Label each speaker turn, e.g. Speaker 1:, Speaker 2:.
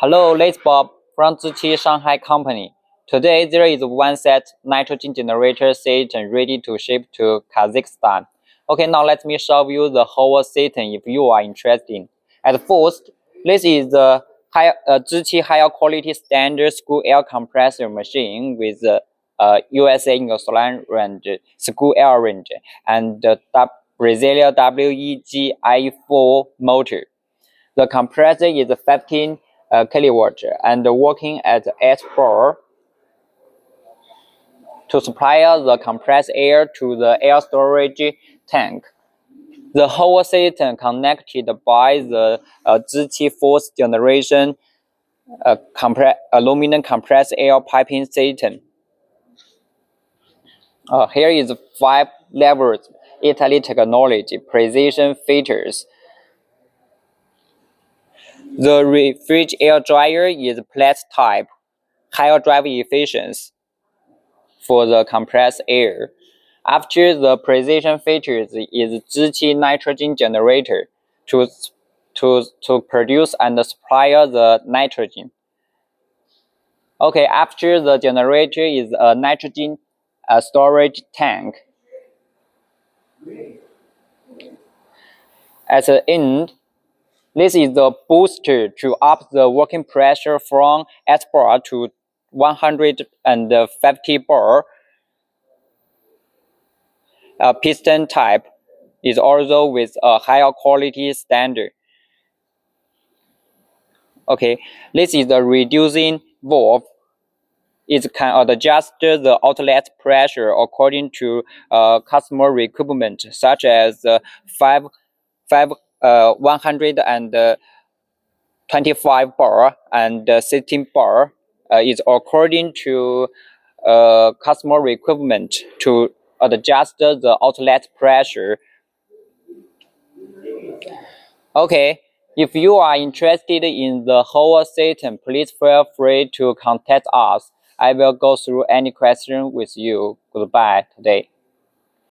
Speaker 1: Hello, this is Bob from ZIQI Shanghai company. Today there is one set nitrogen generator system ready to ship to Kazakhstan. Okay, now let me show you the whole system if you are interested. At first, this is the ZIQI higher quality standard school air compressor machine with the USA Insulin range, school air range, and the Brazilian WEG i4 motor. The compressor is 15 kilowatt and working at 8 bar to supply the compressed air to the air storage tank. The whole system connected by the ZIQI fourth generation aluminum compressed air piping system. Here is 5 levels: Italy technology, precision features. The refrigerant air dryer is plastic type, higher driving efficiency for the compressed air. After the precision features is ZIQI nitrogen generator to produce and supply the nitrogen. Okay, after the generator is a nitrogen storage tank. At the end, this is the booster to up the working pressure from 8 bar to 150 bar. Piston type is also with a higher quality standard. Okay, this is the reducing valve. It can adjust the outlet pressure according to customer requirement, such as 125 bar and 16 bar is according to customer requirement to adjust the outlet pressure. Okay, if you are interested in the whole system, please feel free to contact us. I will go through any question with you. Goodbye today.